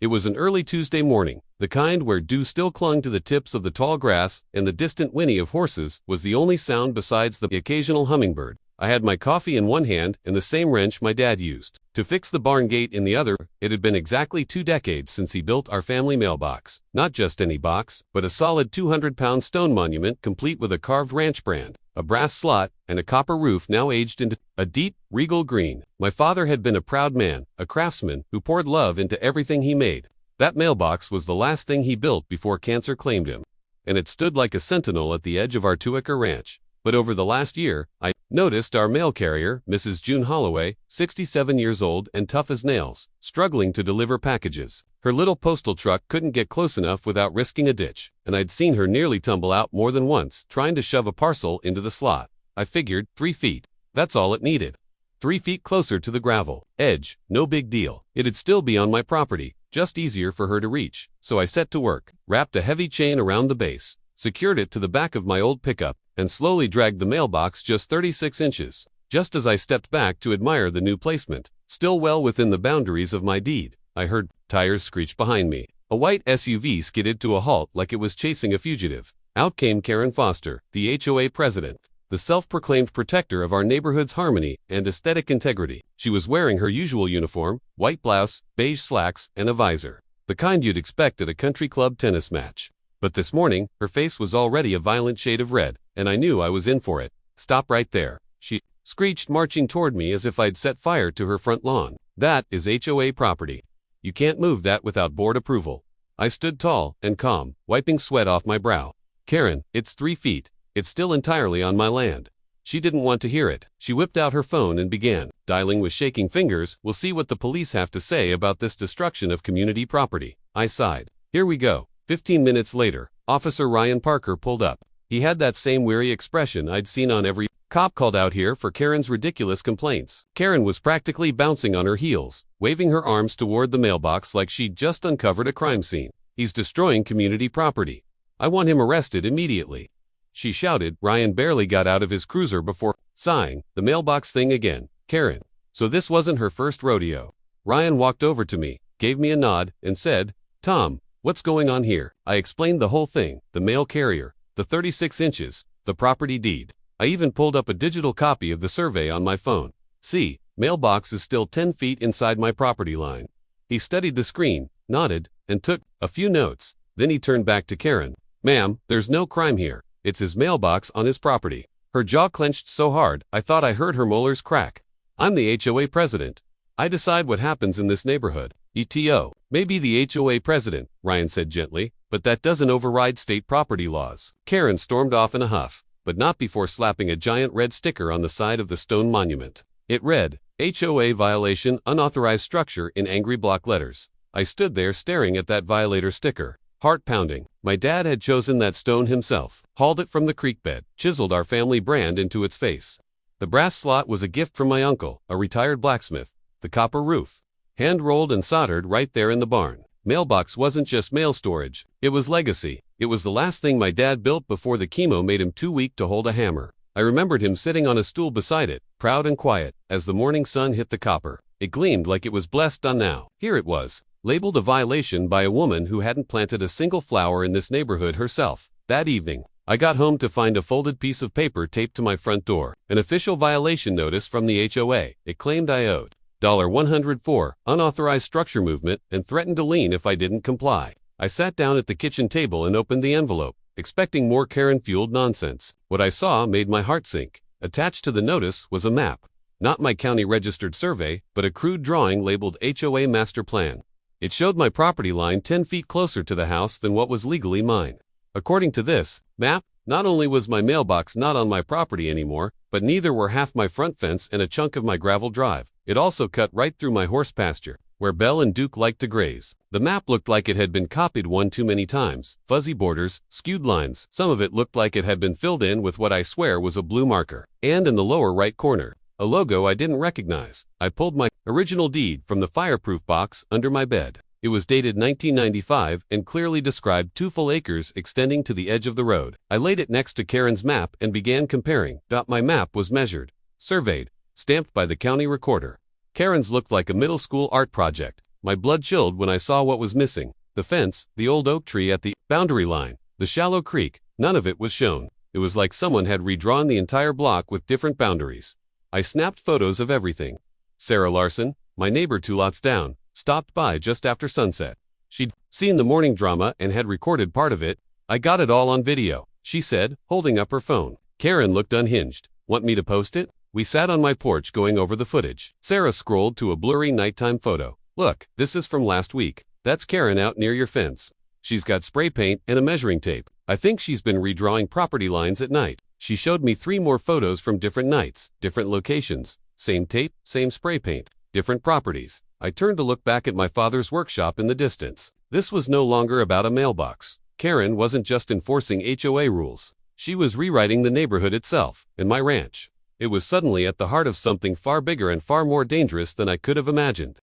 It was an early Tuesday morning. The kind where dew still clung to the tips of the tall grass, and the distant whinny of horses was the only sound besides the occasional hummingbird. I had my coffee in one hand and the same wrench my dad used to fix the barn gate in the other. It had been exactly 2 decades since he built our family mailbox. Not just any box, but a solid 200-pound stone monument complete with a carved ranch brand, a brass slot, and a copper roof now aged into a deep, regal green. My father had been a proud man, a craftsman who poured love into everything he made. That mailbox was the last thing he built before cancer claimed him, and it stood like a sentinel at the edge of our 2-acre ranch. But over the last year, I noticed our mail carrier, Mrs. June Holloway, 67 years old and tough as nails, struggling to deliver packages. Her little postal truck couldn't get close enough without risking a ditch, and I'd seen her nearly tumble out more than once trying to shove a parcel into the slot. I figured 3 feet. That's all it needed. 3 feet closer to the gravel edge, no big deal. It'd still be on my property, just easier for her to reach. So I set to work, wrapped a heavy chain around the base, secured it to the back of my old pickup, and slowly dragged the mailbox just 36 inches. Just as I stepped back to admire the new placement, still well within the boundaries of my deed, I heard tires screech behind me. A white SUV skidded to a halt like it was chasing a fugitive. Out came Karen Foster, the HOA president, the self-proclaimed protector of our neighborhood's harmony and aesthetic integrity. She was wearing her usual uniform, white blouse, beige slacks, and a visor, the kind you'd expect at a country club tennis match. But this morning, her face was already a violent shade of red, and I knew I was in for it. "Stop right there," she screeched, marching toward me as if I'd set fire to her front lawn. "That is HOA property. You can't move that without board approval." I stood tall and calm, wiping sweat off my brow. "Karen, it's 3 feet. It's still entirely on my land." She didn't want to hear it. She whipped out her phone and began dialing with shaking fingers. "We'll see what the police have to say about this destruction of community property." I sighed. Here we go. 15 minutes later, Officer Ryan Parker pulled up. He had that same weary expression I'd seen on every cop called out here for Karen's ridiculous complaints. Karen was practically bouncing on her heels, waving her arms toward the mailbox like she'd just uncovered a crime scene. "He's destroying community property. I want him arrested immediately," she shouted. Ryan barely got out of his cruiser before sighing. "The mailbox thing again, Karen." So this wasn't her first rodeo. Ryan walked over to me, gave me a nod, and said, "Tom, what's going on here?" I explained the whole thing, the mail carrier, the 36 inches, the property deed. I even pulled up a digital copy of the survey on my phone. "See, mailbox is still 10 feet inside my property line." He studied the screen, nodded, and took a few notes. Then he turned back to Karen. "Ma'am, there's no crime here. It's his mailbox on his property." Her jaw clenched so hard, I thought I heard her molars crack. "I'm the HOA president. I decide what happens in this neighborhood." "ETO, maybe the HOA president," Ryan said gently, "but that doesn't override state property laws." Karen stormed off in a huff, but not before slapping a giant red sticker on the side of the stone monument. It read, "HOA violation, unauthorized structure," in angry block letters. I stood there staring at that violator sticker, heart pounding. My dad had chosen that stone himself, hauled it from the creek bed, chiseled our family brand into its face. The brass slot was a gift from my uncle, a retired blacksmith. The copper roof, hand-rolled and soldered right there in the barn. Mailbox wasn't just mail storage, it was legacy. It was the last thing my dad built before the chemo made him too weak to hold a hammer. I remembered him sitting on a stool beside it, proud and quiet, as the morning sun hit the copper. It gleamed like it was blessed on now. Here it was, labeled a violation by a woman who hadn't planted a single flower in this neighborhood herself. That evening, I got home to find a folded piece of paper taped to my front door, an official violation notice from the HOA. It claimed I owed $104, unauthorized structure movement, and threatened to lien if I didn't comply. I sat down at the kitchen table and opened the envelope, expecting more Karen-fueled nonsense. What I saw made my heart sink. Attached to the notice was a map. Not my county-registered survey, but a crude drawing labeled HOA Master Plan. It showed my property line 10 feet closer to the house than what was legally mine. According to this map, not only was my mailbox not on my property anymore, but neither were half my front fence and a chunk of my gravel drive. It also cut right through my horse pasture, where Belle and Duke liked to graze. The map looked like it had been copied one too many times. Fuzzy borders, skewed lines. Some of it looked like it had been filled in with what I swear was a blue marker. And in the lower right corner, a logo I didn't recognize. I pulled my original deed from the fireproof box under my bed. It was dated 1995 and clearly described 2 full acres extending to the edge of the road. I laid it next to Karen's map and began comparing. My map was measured, surveyed, stamped by the county recorder. Karen's looked like a middle school art project. My blood chilled when I saw what was missing. The fence, the old oak tree at the boundary line, the shallow creek, none of it was shown. It was like someone had redrawn the entire block with different boundaries. I snapped photos of everything. Sarah Larson, my neighbor 2 lots down, stopped by just after sunset. She'd seen the morning drama and had recorded part of it. I got it all on video, she said, holding up her phone. Karen looked unhinged. Want me to post it? We sat on my porch going over the footage. Sarah scrolled to a blurry nighttime photo. Look, this is from last week. That's Karen out near your fence. She's got spray paint and a measuring tape. I think she's been redrawing property lines at night. She showed me 3 more photos from different nights, different locations. Same tape, same spray paint, different properties. I turned to look back at my father's workshop in the distance. This was no longer about a mailbox. Karen wasn't just enforcing HOA rules. She was rewriting the neighborhood itself, and my ranch. It was suddenly at the heart of something far bigger and far more dangerous than I could have imagined.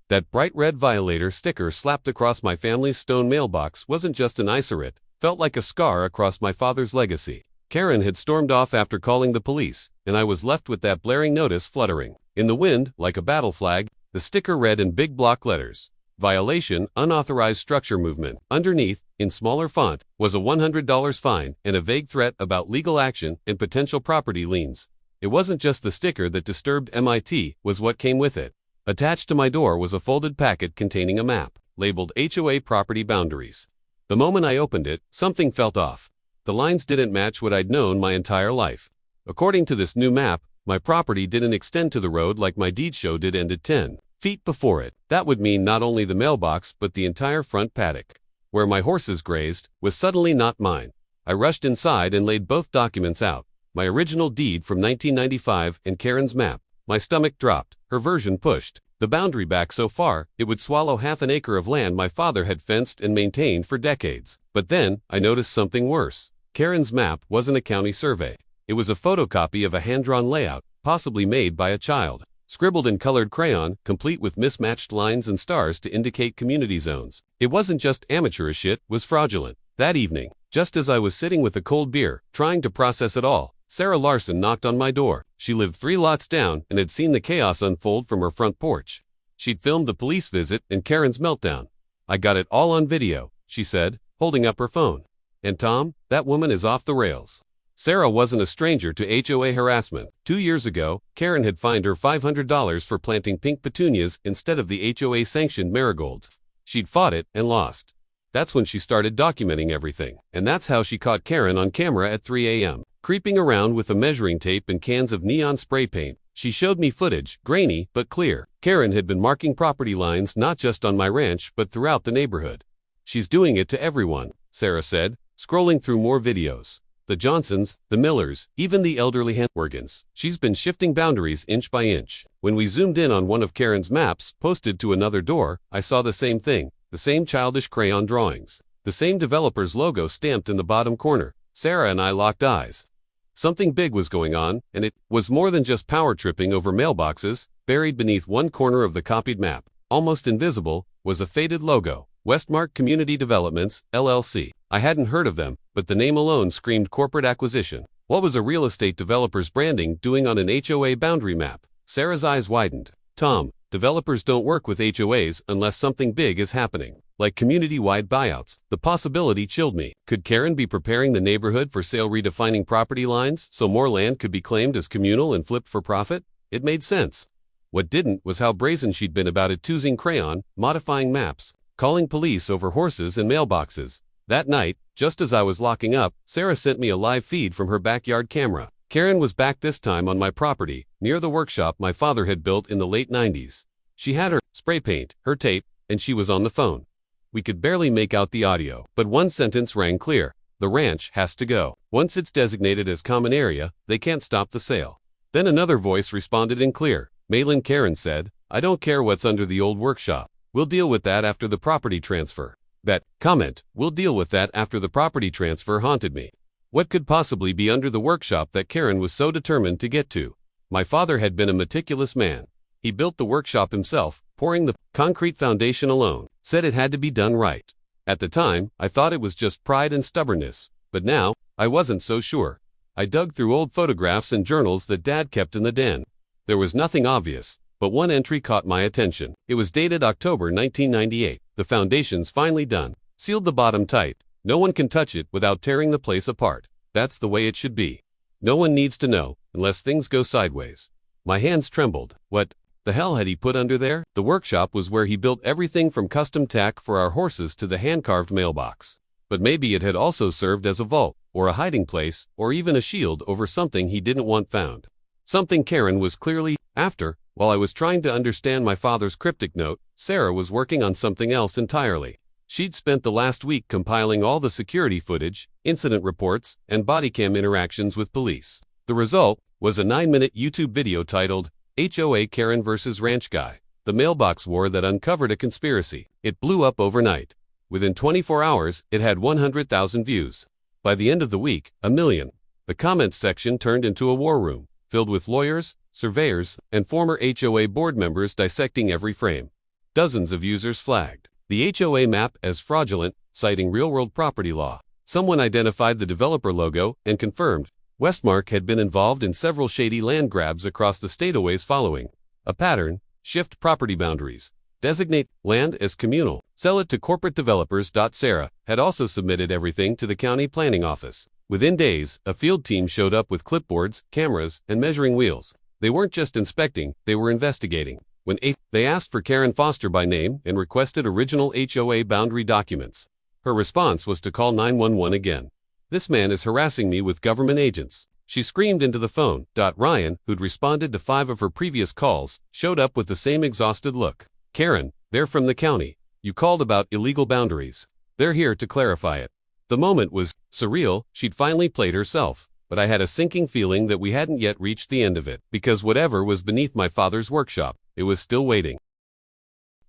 That bright red violator sticker slapped across my family's stone mailbox wasn't just an eyesore, it felt like a scar across my father's legacy. Karen had stormed off after calling the police, and I was left with that blaring notice fluttering. In the wind, like a battle flag, the sticker read in big block letters, "Violation, unauthorized structure movement." Underneath, in smaller font, was a $100 fine and a vague threat about legal action and potential property liens. It wasn't just the sticker that disturbed MIT, was what came with it. Attached to my door was a folded packet containing a map, labeled HOA Property Boundaries. The moment I opened it, something felt off. The lines didn't match what I'd known my entire life. According to this new map, my property didn't extend to the road like my deed show did ended 10 feet before it. That would mean not only the mailbox but the entire front paddock, where my horses grazed, was suddenly not mine. I rushed inside and laid both documents out, my original deed from 1995 and Karen's map. My stomach dropped, her version pushed the boundary back so far it would swallow half an acre of land my father had fenced and maintained for decades. But then, I noticed something worse. Karen's map wasn't a county survey. It was a photocopy of a hand-drawn layout, possibly made by a child, scribbled in colored crayon, complete with mismatched lines and stars to indicate community zones. It wasn't just amateurish, it was fraudulent. That evening, just as I was sitting with a cold beer, trying to process it all, Sarah Larson knocked on my door. She lived 3 lots down and had seen the chaos unfold from her front porch. She'd filmed the police visit and Karen's meltdown. "I got it all on video," she said, holding up her phone. "And Tom, that woman is off the rails." Sarah wasn't a stranger to HOA harassment. 2 years ago, Karen had fined her $500 for planting pink petunias instead of the HOA-sanctioned marigolds. She'd fought it and lost. That's when she started documenting everything. And that's how she caught Karen on camera at 3 a.m. Creeping around with a measuring tape and cans of neon spray paint. She showed me footage, grainy but clear. Karen had been marking property lines not just on my ranch but throughout the neighborhood. "She's doing it to everyone," Sarah said, scrolling through more videos. "The Johnsons, the Millers, even the elderly Organs. She's been shifting boundaries inch by inch." When we zoomed in on one of Karen's maps, posted to another door, I saw the same thing, the same childish crayon drawings, the same developer's logo stamped in the bottom corner. Sarah and I locked eyes. Something big was going on, and it was more than just power tripping over mailboxes. Buried beneath one corner of the copied map, almost invisible, was a faded logo, Westmark Community Developments, LLC. I hadn't heard of them, but the name alone screamed corporate acquisition. What was a real estate developer's branding doing on an HOA boundary map? Sarah's eyes widened. "Tom, developers don't work with HOAs unless something big is happening, like community-wide buyouts." The possibility chilled me. Could Karen be preparing the neighborhood for sale, redefining property lines so more land could be claimed as communal and flipped for profit? It made sense. What didn't was how brazen she'd been about it, using crayon, modifying maps, calling police over horses and mailboxes. That night, just as I was locking up, Sarah sent me a live feed from her backyard camera. Karen was back this time on my property, near the workshop my father had built in the late 90s. She had her spray paint, her tape, and she was on the phone. We could barely make out the audio, but one sentence rang clear: "The ranch has to go. Once it's designated as common area, they can't stop the sale." Then another voice responded in clear, Malin. Karen said, "I don't care what's under the old workshop. We'll deal with that after the property transfer." That comment, "we'll deal with that after the property transfer," haunted me. What could possibly be under the workshop that Karen was so determined to get to? My father had been a meticulous man. He built the workshop himself, pouring the concrete foundation alone, said it had to be done right. At the time, I thought it was just pride and stubbornness, but now, I wasn't so sure. I dug through old photographs and journals that Dad kept in the den. There was nothing obvious, but one entry caught my attention. It was dated October 1998. The foundation's finally done. Sealed the bottom tight. No one can touch it without tearing the place apart. That's the way it should be. No one needs to know, unless things go sideways. My hands trembled. What the hell had he put under there? The workshop was where he built everything from custom tack for our horses to the hand-carved mailbox. But maybe it had also served as a vault, or a hiding place, or even a shield over something he didn't want found. Something Karen was clearly after. While I was trying to understand my father's cryptic note, Sarah was working on something else entirely. She'd spent the last week compiling all the security footage, incident reports, and bodycam interactions with police. The result was a 9-minute YouTube video titled, HOA Karen vs. Ranch Guy, the mailbox war that uncovered a conspiracy. It blew up overnight. Within 24 hours, it had 100,000 views. By the end of the week, 1 million. The comments section turned into a war room, filled with lawyers, surveyors, and former HOA board members dissecting every frame. Dozens of users flagged the HOA map as fraudulent, citing real-world property law. Someone identified the developer logo and confirmed Westmark had been involved in several shady land grabs across the state HOAs following a pattern: shift property boundaries, designate land as communal, sell it to corporate developers. Sarah had also submitted everything to the county planning office. Within days, a field team showed up with clipboards, cameras, and measuring wheels. They weren't just inspecting, they were investigating. When they asked for Karen Foster by name and requested original HOA boundary documents. Her response was to call 911 again. This man is harassing me with government agents. She screamed into the phone. Ryan, who'd responded to 5 of her previous calls, showed up with the same exhausted look. Karen, they're from the county. You called about illegal boundaries. They're here to clarify it. The moment was surreal. She'd finally played herself. But I had a sinking feeling that we hadn't yet reached the end of it, because whatever was beneath my father's workshop, it was still waiting.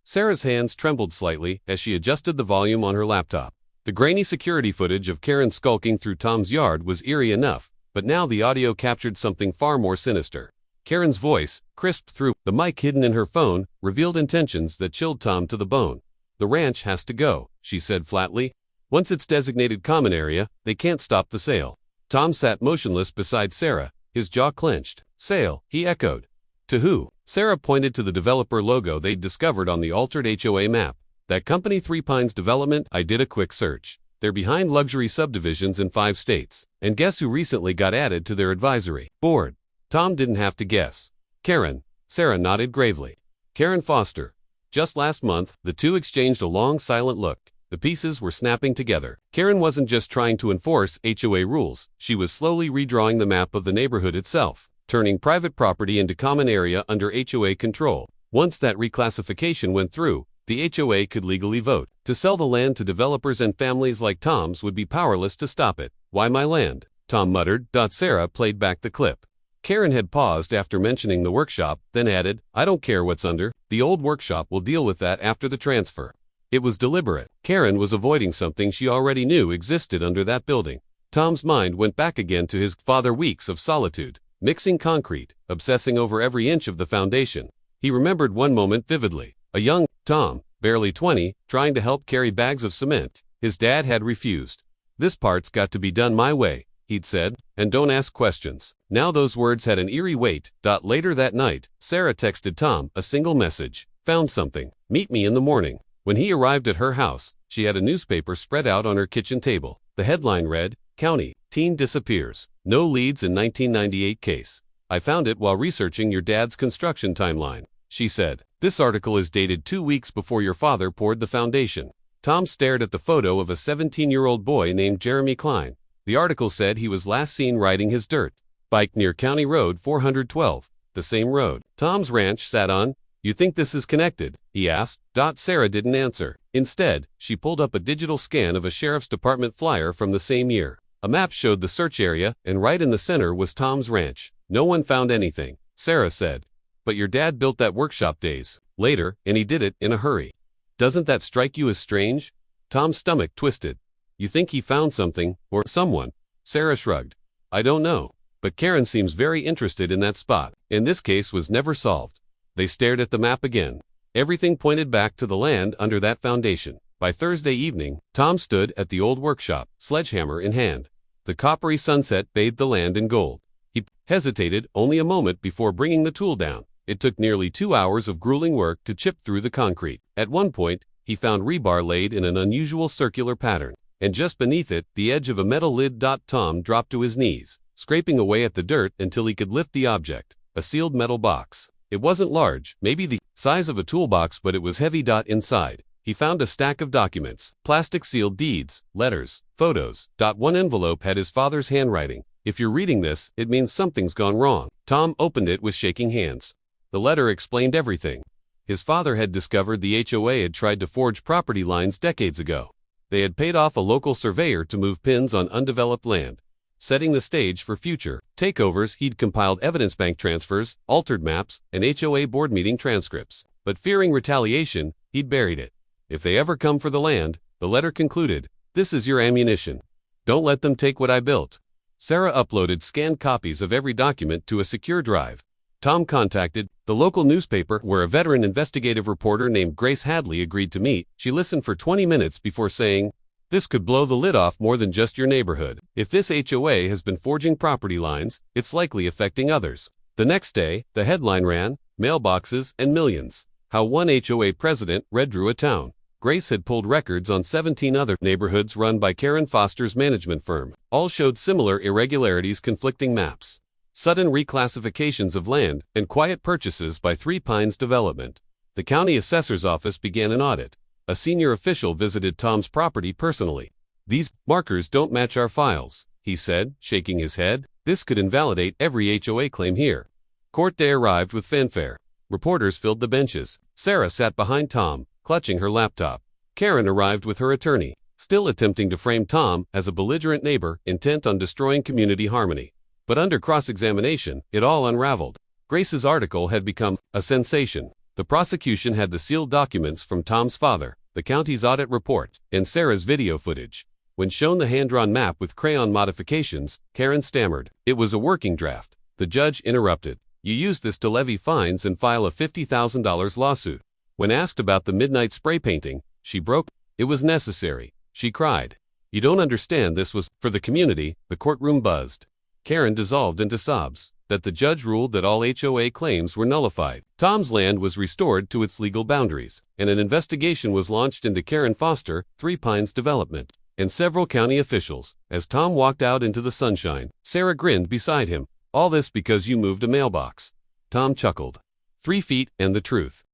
Sarah's hands trembled slightly as she adjusted the volume on her laptop. The grainy security footage of Karen skulking through Tom's yard was eerie enough, but now the audio captured something far more sinister. Karen's voice, crisped through the mic hidden in her phone, revealed intentions that chilled Tom to the bone. The ranch has to go, she said flatly. Once it's designated common area, they can't stop the sale. Tom sat motionless beside Sarah, his jaw clenched. Sale, he echoed. To who? Sarah pointed to the developer logo they'd discovered on the altered HOA map. That company, Three Pines Development. I did a quick search. They're behind luxury subdivisions in 5 states. And guess who recently got added to their advisory board? Tom didn't have to guess. Karen. Sarah nodded gravely. Karen Foster. Just last month, the two exchanged a long, silent look. The pieces were snapping together. Karen wasn't just trying to enforce HOA rules, she was slowly redrawing the map of the neighborhood itself, turning private property into common area under HOA control. Once that reclassification went through, the HOA could legally vote to sell the land to developers, and families like Tom's would be powerless to stop it. Why my land? Tom muttered. Sarah played back the clip. Karen had paused after mentioning the workshop, then added, I don't care what's under. The old workshop will deal with that after the transfer. It was deliberate. Karen was avoiding something she already knew existed under that building. Tom's mind went back again to his father weeks of solitude, mixing concrete, obsessing over every inch of the foundation. He remembered one moment vividly. A young Tom, barely 20, trying to help carry bags of cement. His dad had refused. This part's got to be done my way, he'd said, and don't ask questions. Now those words had an eerie weight. Later that night, Sarah texted Tom a single message. Found something. Meet me in the morning. When he arrived at her house, she had a newspaper spread out on her kitchen table. The headline read, County, Teen Disappears. No leads in 1998 case. I found it while researching your dad's construction timeline, she said. This article is dated 2 weeks before your father poured the foundation. Tom stared at the photo of a 17-year-old boy named Jeremy Klein. The article said he was last seen riding his dirt bike near County Road 412, the same road Tom's ranch sat on. You think this is connected? He asked. Sarah didn't answer. Instead, she pulled up a digital scan of a sheriff's department flyer from the same year. A map showed the search area, and right in the center was Tom's ranch. No one found anything, Sarah said. But your dad built that workshop days later, and he did it in a hurry. Doesn't that strike you as strange? Tom's stomach twisted. You think he found something, or someone? Sarah shrugged. I don't know. But Karen seems very interested in that spot, and this case was never solved. They stared at the map again. Everything pointed back to the land under that foundation. By Thursday evening, Tom stood at the old workshop, sledgehammer in hand. The coppery sunset bathed the land in gold. He hesitated only a moment before bringing the tool down. It took nearly 2 hours of grueling work to chip through the concrete. At one point, he found rebar laid in an unusual circular pattern, and just beneath it, the edge of a metal lid. Tom dropped to his knees, scraping away at the dirt until he could lift the object, a sealed metal box. It wasn't large, maybe the size of a toolbox, but it was heavy. Inside, he found a stack of documents, plastic-sealed deeds, letters, photos. One envelope had his father's handwriting. If you're reading this, it means something's gone wrong. Tom opened it with shaking hands. The letter explained everything. His father had discovered the HOA had tried to forge property lines decades ago. They had paid off a local surveyor to move pins on undeveloped land, setting the stage for future takeovers. He'd compiled evidence, bank transfers, altered maps, and HOA board meeting transcripts. But fearing retaliation, he'd buried it. If they ever come for the land, the letter concluded, this is your ammunition. Don't let them take what I built. Sarah uploaded scanned copies of every document to a secure drive. Tom contacted the local newspaper where a veteran investigative reporter named Grace Hadley agreed to meet. She listened for 20 minutes before saying, this could blow the lid off more than just your neighborhood. If this HOA has been forging property lines, it's likely affecting others. The next day, the headline ran, mailboxes and millions. How one HOA president drew a town. Grace had pulled records on 17 other neighborhoods run by Karen Foster's management firm. All showed similar irregularities, conflicting maps, sudden reclassifications of land, and quiet purchases by Three Pines Development. The county assessor's office began an audit. A senior official visited Tom's property personally. These markers don't match our files, he said, shaking his head. This could invalidate every HOA claim here. Court day arrived with fanfare. Reporters filled the benches. Sarah sat behind Tom, clutching her laptop. Karen arrived with her attorney, still attempting to frame Tom as a belligerent neighbor intent on destroying community harmony. But under cross-examination, it all unraveled. Grace's article had become a sensation. The prosecution had the sealed documents from Tom's father, the county's audit report, and Sarah's video footage. When shown the hand-drawn map with crayon modifications, Karen stammered. It was a working draft. The judge interrupted. You used this to levy fines and file a $50,000 lawsuit. When asked about the midnight spray painting, she broke. It was necessary, she cried. You don't understand, this was for the community. The courtroom buzzed. Karen dissolved into sobs. That the judge ruled that all HOA claims were nullified. Tom's land was restored to its legal boundaries, and an investigation was launched into Karen Foster, Three Pines Development, and several county officials. As Tom walked out into the sunshine, Sarah grinned beside him. All this because you moved a mailbox. Tom chuckled. 3 feet and the truth.